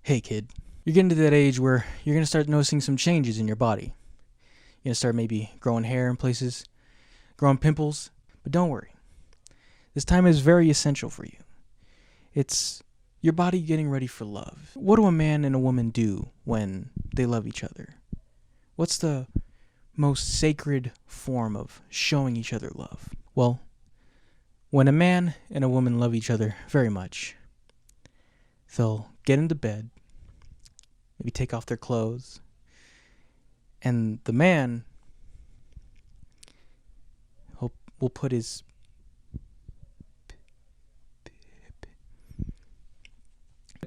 Hey kid, you're getting to that age where you're going to start noticing some changes in your body. You're going to start maybe growing hair in places, growing pimples, but don't worry. This time is very essential for you. It's your body getting ready for love. What do a man and a woman do when they love each other? What's the most sacred form of showing each other love? Well, when a man and a woman love each other very much, they'll get into bed, maybe take off their clothes, and the man will put his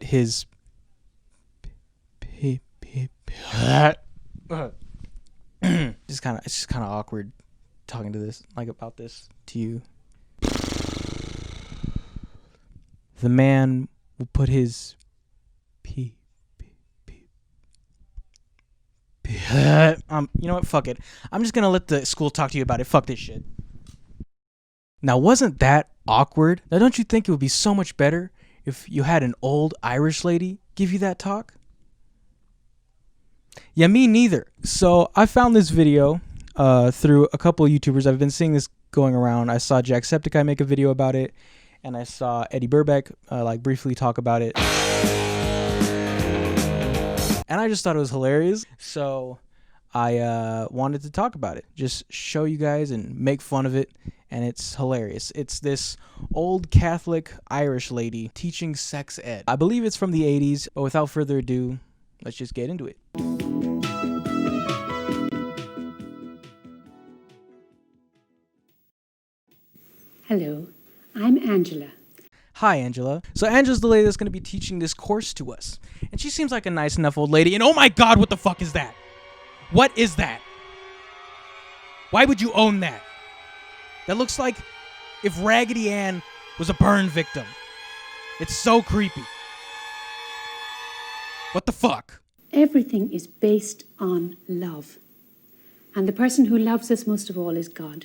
it's just kind of awkward talking to this about this to you. The man will put his you know what? Fuck it. I'm just gonna let the school talk to you about it. Fuck this shit. Now, wasn't that awkward? Now, don't you think it would be so much better if you had an old Irish lady give you that talk? Yeah, me neither. So I found this video through a couple of YouTubers. I've been seeing this going around. I saw Jacksepticeye make a video about it, and I saw Eddie Burbeck briefly talk about it. And I just thought it was hilarious, so I wanted to talk about it. Just show you guys and make fun of it, and it's hilarious. It's this old Catholic Irish lady teaching sex ed. I believe it's from the 80s, but without further ado, let's just get into it. Hello, I'm Angela. Hi, Angela. So Angela's the lady that's going to be teaching this course to us. And she seems like a nice enough old lady. And oh my God, what the fuck is that? What is that? Why would you own that? That looks like if Raggedy Ann was a burn victim. It's so creepy. What the fuck? Everything is based on love. And the person who loves us most of all is God.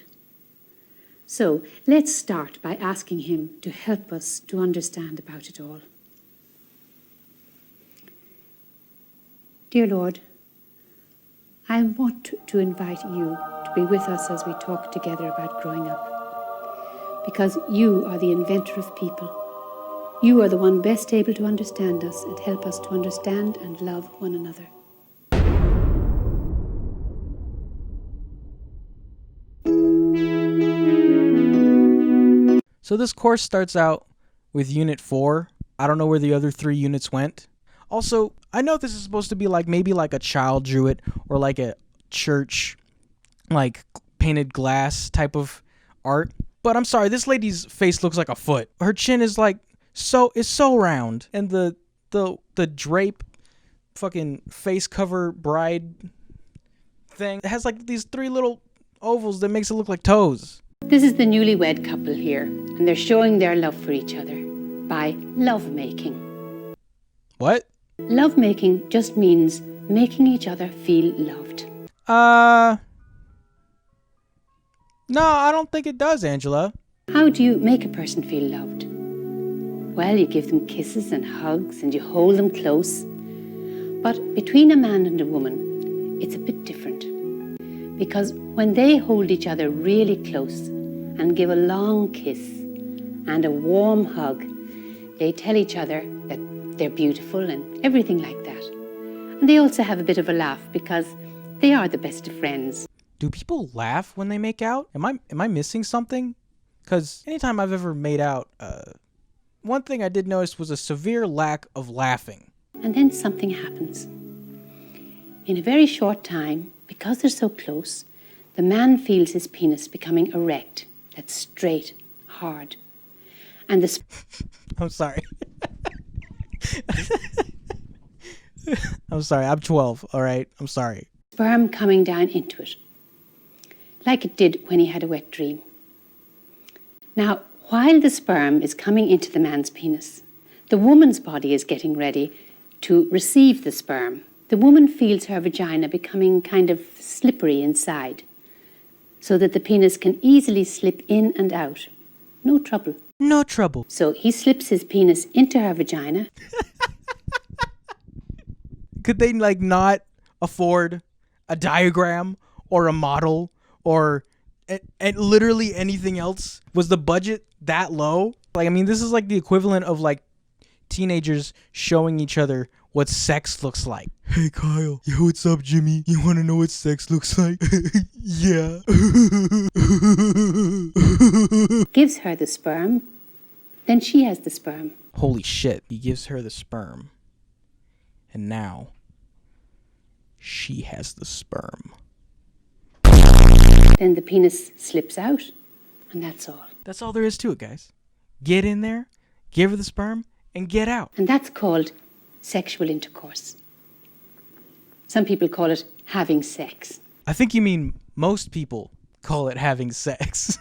So let's start by asking him to help us to understand about it all. Dear Lord, I want to invite you to be with us as we talk together about growing up. Because you are the inventor of people. You are the one best able to understand us and help us to understand and love one another. So this course starts out with Unit 4. I don't know where the other 3 units went. Also, I know this is supposed to be maybe a child drew it, or like a church, painted glass type of art. But I'm sorry, this lady's face looks like a foot. Her chin is so round, and the drape fucking face cover bride thing, it has these 3 little ovals that makes it look like toes. This is the newlywed couple here, and they're showing their love for each other by lovemaking. What? Lovemaking just means making each other feel loved. No, I don't think it does, Angela. How do you make a person feel loved? Well, you give them kisses and hugs and you hold them close. But between a man and a woman, it's a bit different. Because when they hold each other really close and give a long kiss and a warm hug, they tell each other that they're beautiful and everything like that. And they also have a bit of a laugh because they are the best of friends. Do people laugh when they make out? Am I missing something? Because anytime I've ever made out, one thing I did notice was a severe lack of laughing. And then something happens. In a very short time, because they're so close, the man feels his penis becoming erect. That's straight, hard. And the I'm sorry. I'm sorry. I'm 12, all right? I'm sorry. Sperm coming down into it, like it did when he had a wet dream. Now, while the sperm is coming into the man's penis, the woman's body is getting ready to receive the sperm. The woman feels her vagina becoming kind of slippery inside, so that the penis can easily slip in and out. No trouble. No trouble. So he slips his penis into her vagina. Could they like not afford a diagram or a model or and literally anything else? Was the budget that low? Like, I mean, this is like the equivalent of like teenagers showing each other what sex looks like. Hey Kyle, yo, what's up, Jimmy? You want to know what sex looks like? Yeah. Gives her the sperm, then she has the sperm. Holy shit, he gives her the sperm. And now she has the sperm. Then the penis slips out, and that's all. That's all there is to it, guys. Get in there, give her the sperm, and get out. And that's called sexual intercourse. Some people call it having sex. I think you mean most people call it having sex.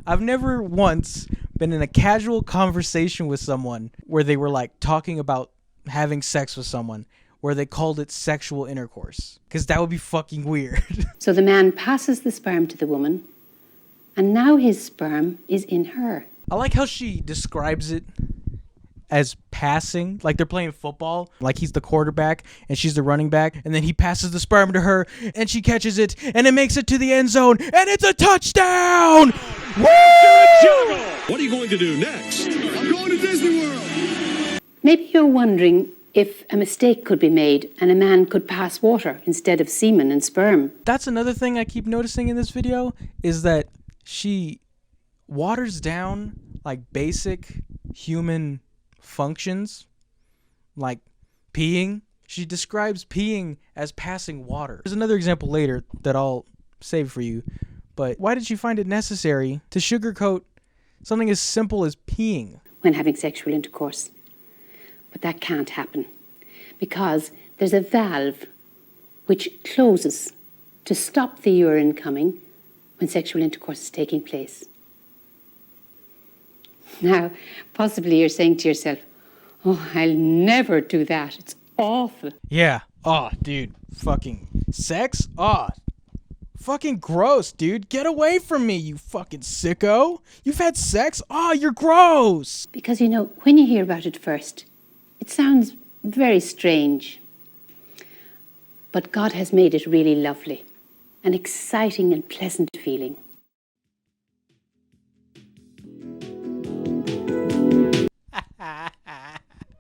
I've never once been in a casual conversation with someone where they were like talking about having sex with someone where they called it sexual intercourse. Because that would be fucking weird. So the man passes the sperm to the woman, and now his sperm is in her. I like how she describes it as passing, like they're playing football, like he's the quarterback and she's the running back, and then he passes the sperm to her and she catches it and it makes it to the end zone and it's a touchdown! Woo! What are you going to do next? I'm going to Disney World. Maybe you're wondering if a mistake could be made and a man could pass water instead of semen and sperm. That's another thing I keep noticing in this video, is that she waters down like basic human functions, like peeing. She describes peeing as passing water. There's another example later that I'll save for you, but why did she find it necessary to sugarcoat something as simple as peeing When having sexual intercourse. But that can't happen because there's a valve which closes to stop the urine coming when sexual intercourse is taking place. Now, possibly you're saying to yourself, oh, I'll never do that. It's awful. Yeah. Oh, dude. Fucking sex? Oh, fucking gross, dude. Get away from me, you fucking sicko. You've had sex? Oh, you're gross. Because, you know, when you hear about it first, it sounds very strange. But God has made it really lovely, an exciting and pleasant feeling.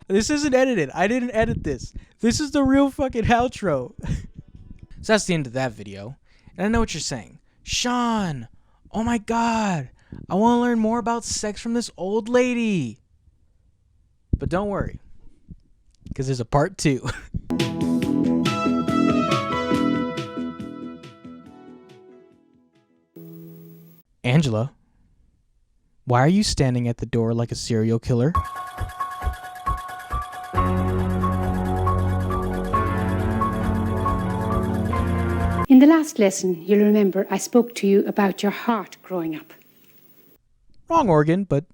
This isn't edited. I didn't edit this. This is the real fucking outro. So that's the end of that video. And I know what you're saying. Sean, oh my God, I want to learn more about sex from this old lady. But don't worry, because there's a part 2. Angela, why are you standing at the door like a serial killer? In the last lesson, you'll remember I spoke to you about your heart growing up. Wrong organ, but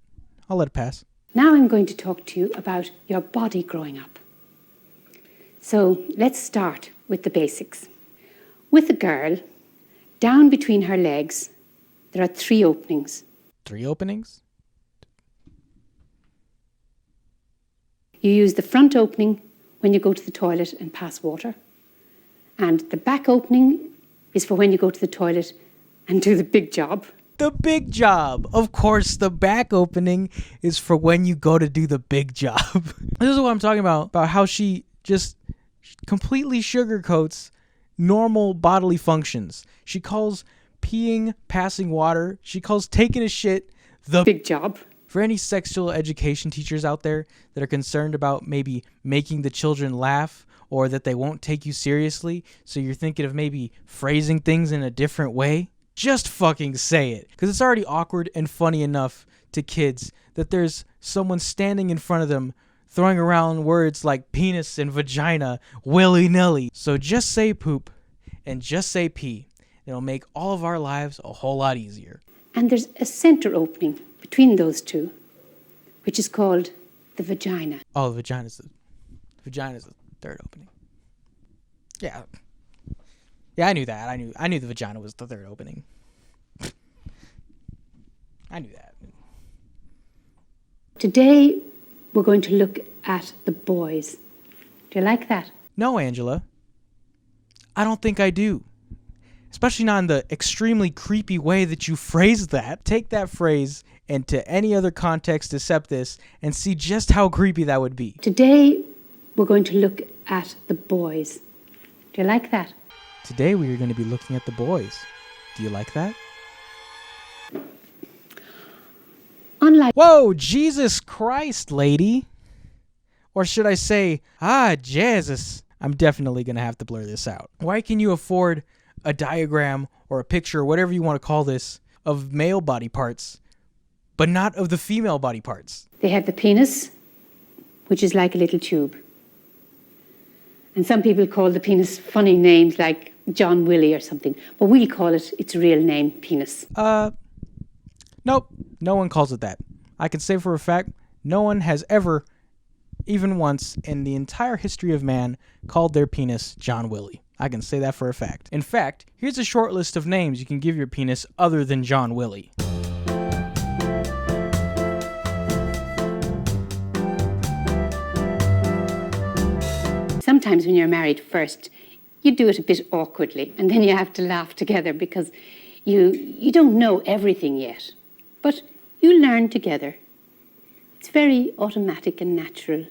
I'll let it pass. Now I'm going to talk to you about your body growing up. So let's start with the basics. With a girl, down between her legs, there are 3 openings. 3 openings? You use the front opening when you go to the toilet and pass water. And the back opening is for when you go to the toilet and do the big job. The big job. Of course, the back opening is for when you go to do the big job. This is what I'm talking about how she just completely sugarcoats normal bodily functions. She calls peeing, passing water, she calls taking a shit the big job. For any sexual education teachers out there that are concerned about maybe making the children laugh or that they won't take you seriously, so you're thinking of maybe phrasing things in a different way, just fucking say it. Because it's already awkward and funny enough to kids that there's someone standing in front of them throwing around words like penis and vagina willy-nilly. So just say poop and just say pee. It'll make all of our lives a whole lot easier. And there's a center opening between those 2, which is called the vagina. Oh, the vagina's the 3rd opening. Yeah. Yeah, I knew that. I knew the vagina was the 3rd opening. I knew that. Today, we're going to look at the boys. Do you like that? No, Angela. I don't think I do. Especially not in the extremely creepy way that you phrased that. Take that phrase into any other context except this and see just how creepy that would be. Today, we're going to look at the boys. Do you like that? Today we are going to be looking at the boys. Do you like that? Unlike Whoa, Jesus Christ, lady. Or should I say, Jesus. I'm definitely going to have to blur this out. Why can you afford a diagram or a picture, whatever you want to call this, of male body parts, but not of the female body parts? they have the penis, which is like a little tube. And some people call the penis funny names like John Willie or something, but we'll call it its real name, penis. Nope, no one calls it that. I can say for a fact, no one has ever, even once in the entire history of man, called their penis John Willie. I can say that for a fact. In fact, here's a short list of names you can give your penis other than John Willie. Sometimes when you're married first, you do it a bit awkwardly, and then you have to laugh together because you don't know everything yet. But you learn together. It's very automatic and natural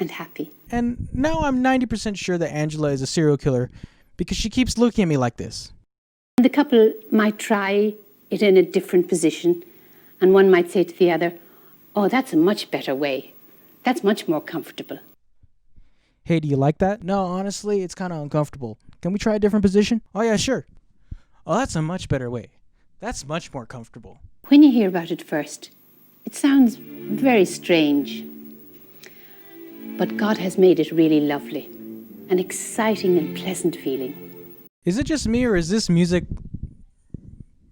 and happy. And now I'm 90% sure that Angela is a serial killer because she keeps looking at me like this. The couple might try it in a different position, and one might say to the other, "Oh, that's a much better way. That's much more comfortable." Hey, do you like that? No, honestly, it's kind of uncomfortable. Can we try a different position? Oh, yeah, sure. Oh, that's a much better way. That's much more comfortable. When you hear about it first, it sounds very strange. But God has made it really lovely, an exciting and pleasant feeling. Is it just me, or is this music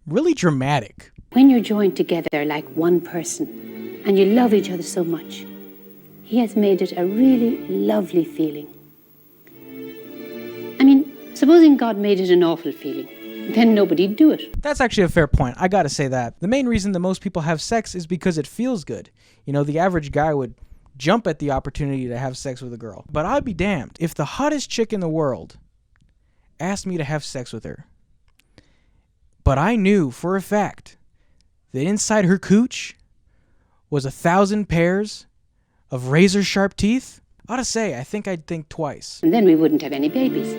really dramatic? When you're joined together like one person and you love each other so much, He has made it a really lovely feeling. I mean, supposing God made it an awful feeling, then nobody'd do it. That's actually a fair point. I gotta say that. The main reason that most people have sex is because it feels good. You know, the average guy would jump at the opportunity to have sex with a girl. But I'd be damned if the hottest chick in the world asked me to have sex with her. But I knew for a fact that inside her cooch was 1,000 pairs of razor-sharp teeth. I ought to say, I think I'd think twice. And then we wouldn't have any babies.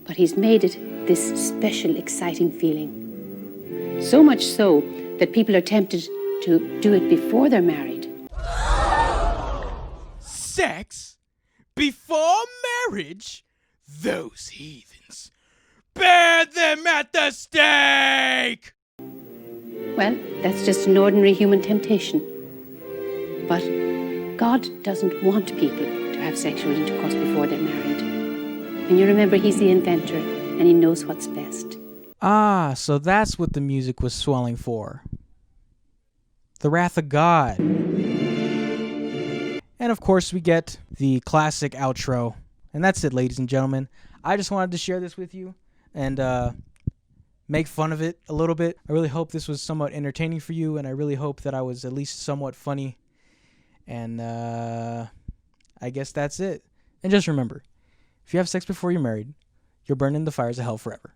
But He's made it this special, exciting feeling. So much so that people are tempted to do it before they're married. Sex? Before marriage? Those heathens. Bear them at the stake! Well, that's just an ordinary human temptation. But God doesn't want people to have sexual intercourse before they're married. And you remember He's the inventor, and He knows what's best. Ah, so that's what the music was swelling for. The wrath of God. And of course we get the classic outro. And that's it, ladies and gentlemen. I just wanted to share this with you and make fun of it a little bit. I really hope this was somewhat entertaining for you, and I really hope that I was at least somewhat funny. And I guess that's it. And just remember, if you have sex before you're married, you'll burn in the fires of hell forever.